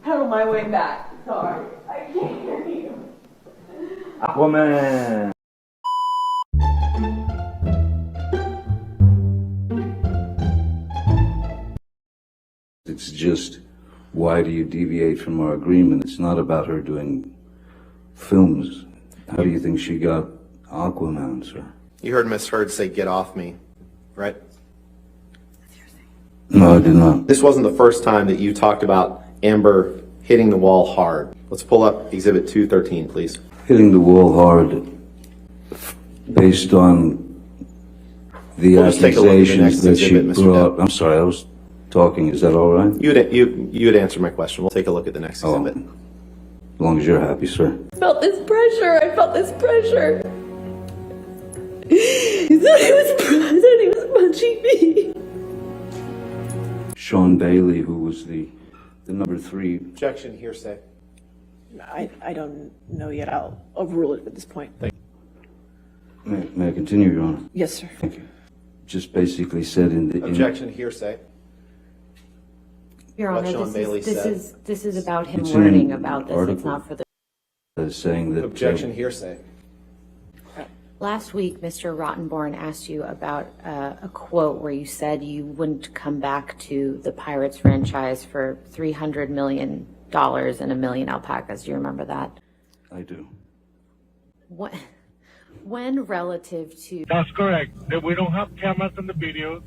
pedal my way back. Sorry, I can't hear you. Aquaman! It's just, why do you deviate from our agreement? It's not about her doing films. How do you think she got Aquaman, sir? You heard Miss Heard say, "Get off me," right? No, I did not. This wasn't the first time that you talked about Amber hitting the wall hard. Let's pull up Exhibit 213, please. Hitting the wall hard based on the We'll just take a look at the accusations next that she exhibit, Mr. brought. Depp. I'm sorry, I was talking. Is that all right? You had answered my question. We'll take a look at the next exhibit. As long as you're happy, sir. I felt this pressure. He thought he was punching me. Sean Bailey, who was the number 3. Objection, hearsay. I don't know yet. I'll overrule it at this point. May I continue, Your Honor? Yes, sir. Thank you. Just basically said in the... Objection, hearsay. Your What Honor, Sean Bailey said. this is about him It's in learning an about this. article. It's not for the. saying that... Objection, hearsay. Last week, Mr. Rottenborn asked you about a quote where you said you wouldn't come back to the Pirates franchise for $300 million and a million alpacas. Do you remember that? I do. What? When relative to... That's correct. We don't have cameras in the video.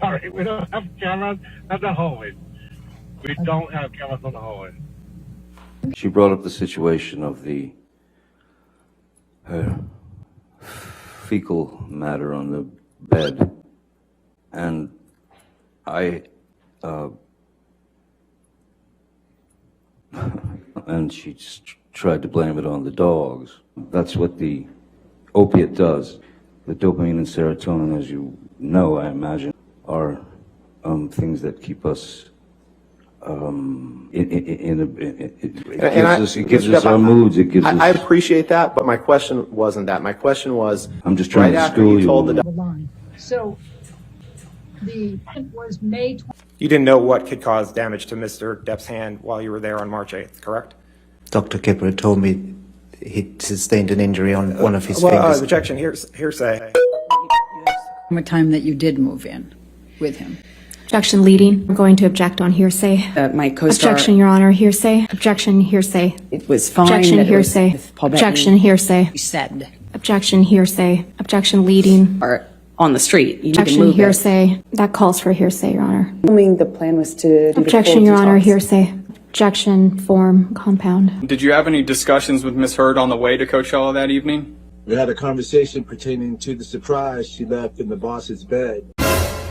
Sorry, we don't have cameras at the hallway. We don't have cameras on the hallway. She brought up the situation of her fecal matter on the bed, and and she just tried to blame it on the dogs. That's what the opiate does. The dopamine and serotonin, as you know, I imagine, are things that keep us it gives us our moods. It gives us. I appreciate that, but my question wasn't that. My question was, I'm just trying right to after school you told you. the line. So the was May 20. You didn't know what could cause damage to Mr. Depp's hand while you were there on March 8th, correct? Dr. Kipper told me he sustained an injury on one of his fingers. Objection, hearsay. What time that you did move in with him? Objection leading. I'm going to object on hearsay. My co-star. Objection, Your Honor. Hearsay. Objection, hearsay. It was fine. Objection, that it was hearsay. with Paul Objection, Bettany. hearsay. You said. Objection, hearsay. Objection leading. Or on the street. You need to Objection, move it. hearsay. That calls for hearsay, Your Honor. Assuming the plan was to do Objection, the Your Honor. detox. Hearsay. Objection, form, compound. Did you have any discussions with Miss Heard on the way to Coachella that evening? We had a conversation pertaining to the surprise she left in the boss's bed.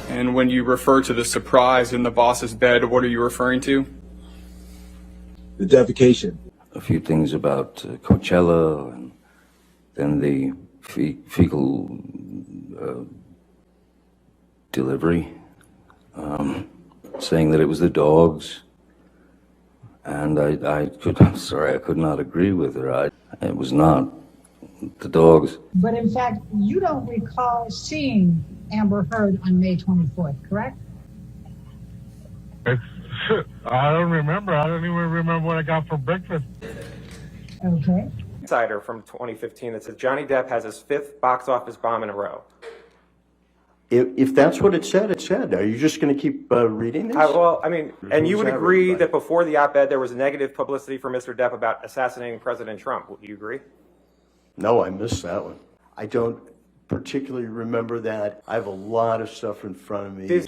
And when you refer to the surprise in the boss's bed, what are you referring to? The defecation. A few things about Coachella, and then the fecal delivery, saying that it was the dogs. And I'm sorry, I could not agree with her. It was not the dogs. But in fact, you don't recall seeing Amber Heard on May 24th, correct? I don't remember. I don't even remember what I got for breakfast. Okay. Insider from 2015 that says Johnny Depp has his 5th box office bomb in a row. If that's what it said, it said. Are you just going to keep reading this? And you would Who's agree everybody? that before the op-ed there was negative publicity for Mr. Depp about assassinating President Trump. Would you agree? No, I missed that one. I don't particularly remember that. I have a lot of stuff in front of me. Did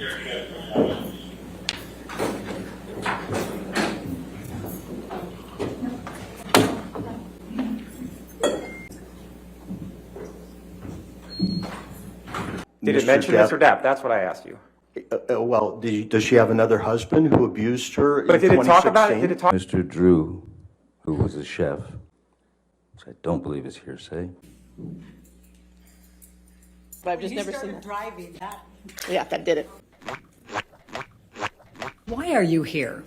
it mention Mr. Depp? That's what I asked you. Well, does she have another husband who abused her But in did it talk about it? 2016? Did it talk? Mr. Drew, who was a chef, which I don't believe is hearsay. But I've just never seen that. Driving that. Yeah, that did it. Why are you here?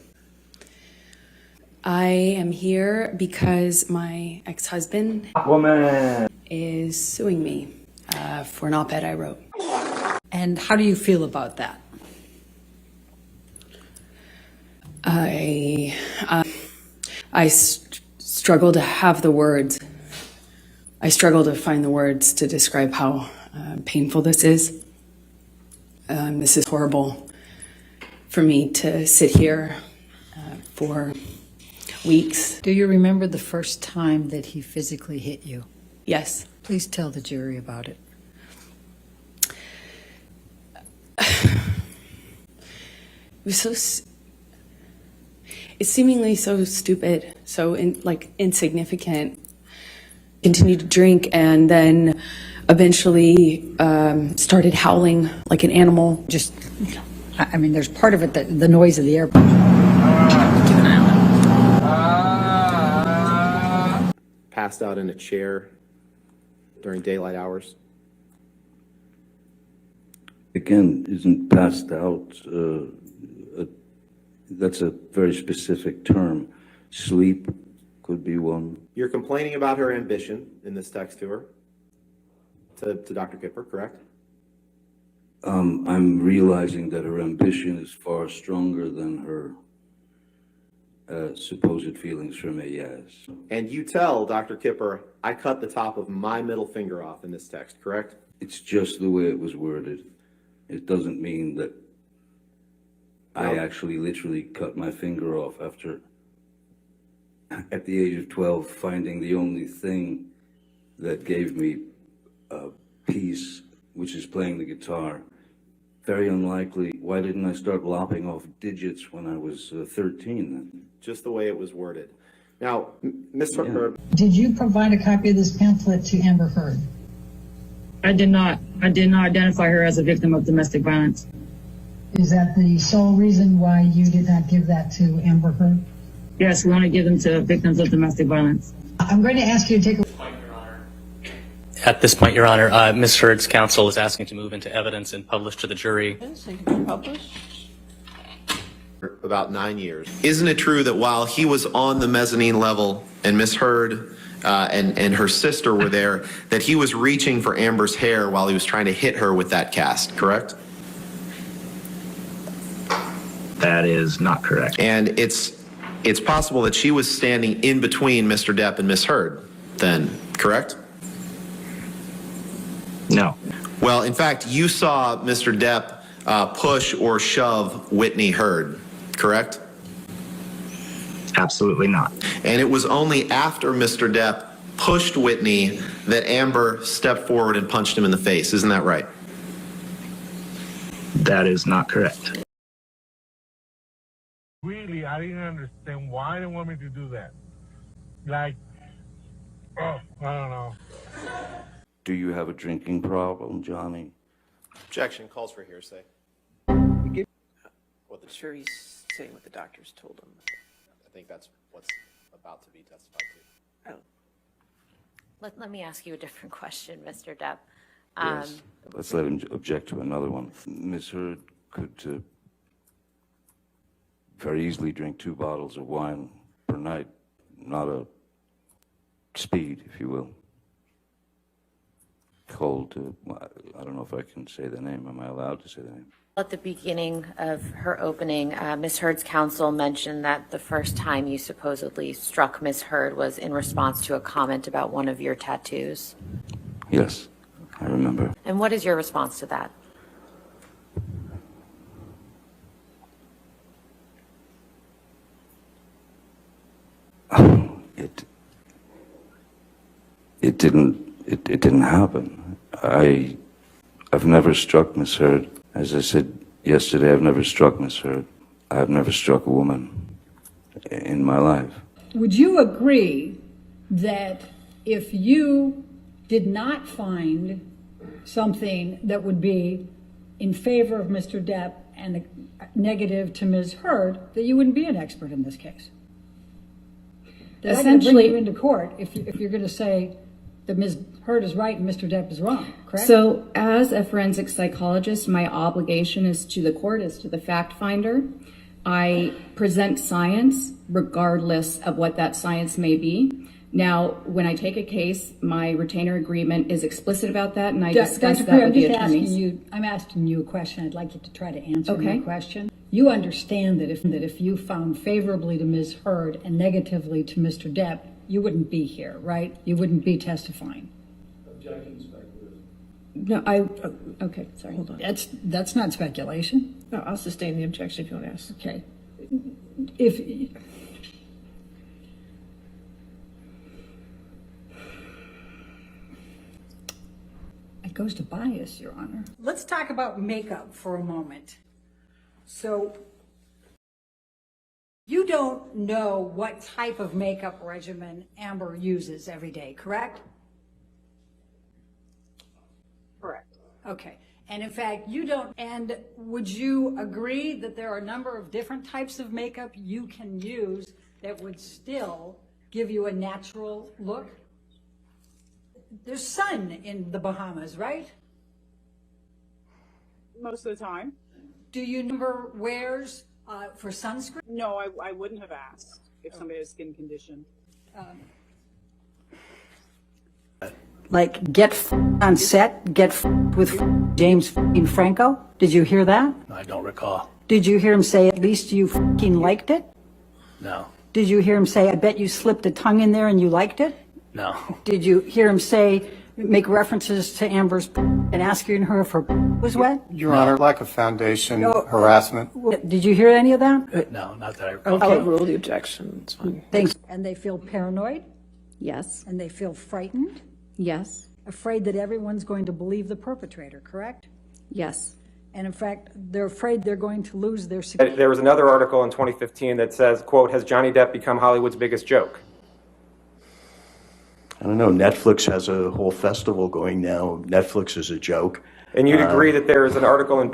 I am here because my ex-husband is suing me for an op-ed I wrote. And how do you feel about that? I struggle to have the words. I struggle to find the words to describe how painful this is. This is horrible for me to sit here for weeks. Do you remember the first time that he physically hit you? Yes. Please tell the jury about it. It was so. It's seemingly so stupid, so insignificant. Continued to drink, and then eventually started howling like an animal. Just, I mean, there's part of it that the noise of the airport. Passed out in a chair during daylight hours. Again, isn't passed out, that's a very specific term. Sleep could be one. You're complaining about her ambition in this text to her, to Dr. Kipper, correct? I'm realizing that her ambition is far stronger than her supposed feelings for me, yes. And you tell Dr. Kipper, I cut the top of my middle finger off in this text, correct? It's just the way it was worded. It doesn't mean that I actually literally cut my finger off after, at the age of 12, finding the only thing that gave me peace, which is playing the guitar. Very unlikely. Why didn't I start lopping off digits when I was 13 then? Just the way it was worded. Now, Ms. Heard. Did you provide a copy of this pamphlet to Amber Heard? I did not. I did not identify her as a victim of domestic violence. Is that the sole reason why you did not give that to Amber Heard? Yes, we only give them to victims of domestic violence. I'm going to ask you to take a... At this point, Your Honor, Ms. Heard's counsel is asking to move into evidence and publish to the jury. About 9 years. Isn't it true that while he was on the mezzanine level and Ms. Heard and her sister were there, that he was reaching for Amber's hair while he was trying to hit her with that cast, correct? That is not correct. And it's possible that she was standing in between Mr. Depp and Ms. Heard then, correct? No. Well, in fact, you saw Mr. Depp push or shove Whitney Heard, correct? Absolutely not. And it was only after Mr. Depp pushed Whitney that Amber stepped forward and punched him in the face. Isn't that right? That is not correct. Really, I didn't understand why they want me to do that. Like, oh, I don't know. Do you have a drinking problem, Johnny? Objection calls for hearsay. Sure, he's saying what the doctors told him. I think that's what's about to be testified to. Oh. Let me ask you a different question, Mr. Depp. Yes. Let's let him object to another one. Ms. Heard could very easily drink 2 bottles of wine per night, not a speed, if you will. Called, I don't know if I can say the name. Am I allowed to say the name? At the beginning of her opening, Ms. Heard's counsel mentioned that the first time you supposedly struck Ms. Heard was in response to a comment about one of your tattoos. Yes, I remember. And what is your response to that? It didn't happen. I've never struck Miss Heard. As I said yesterday, I've never struck Miss Heard. I've never struck a woman in my life. Would you agree that if you did not find something that would be in favor of Mr. Depp and negative to Ms. Heard, that you wouldn't be an expert in this case? Essentially, bring you into court if you're going to say that Ms. Heard is right and Mr. Depp is wrong, correct? So as a forensic psychologist, my obligation is to the court, is to the fact finder. I present science regardless of what that science may be. Now, when I take a case, my retainer agreement is explicit about that, and I discuss that with the attorneys. I'm asking you a question. I'd like you to try to answer my question. You understand that if you found favorably to Ms. Heard and negatively to Mr. Depp, you wouldn't be here, right? You wouldn't be testifying. Objection, speculative. No, okay, sorry. Hold on. That's not speculation. No, I'll sustain the objection if you want to ask. Okay. If it goes to bias, Your Honor. Let's talk about makeup for a moment. So you don't know what type of makeup regimen Amber uses every day, correct? Correct. Okay. And in fact, you don't, and would you agree that there are a number of different types of makeup you can use that would still give you a natural look? There's sun in the Bahamas, right? Most of the time. Do you number wears for sunscreen? No, I wouldn't have asked if somebody has skin condition. Like get on set, get with James Franco? Did you hear that? I don't recall. Did you hear him say at least you liked it? No. Did you hear him say I bet you slipped a tongue in there and you liked it? No. Did you hear him say make references to Amber's and asking her if her was wet? Your Honor, lack of foundation, harassment. Did you hear any of that? No, not that I recall. I'll overrule the objection. It's fine. Thanks. And they feel paranoid? Yes. And they feel frightened? Yes. Afraid that everyone's going to believe the perpetrator, correct? Yes. And in fact, they're afraid they're going to lose their security. There was another article in 2015 that says, quote, has Johnny Depp become Hollywood's biggest joke? I don't know. Netflix has a whole festival going now. Netflix is a joke. And you'd agree that there is an article in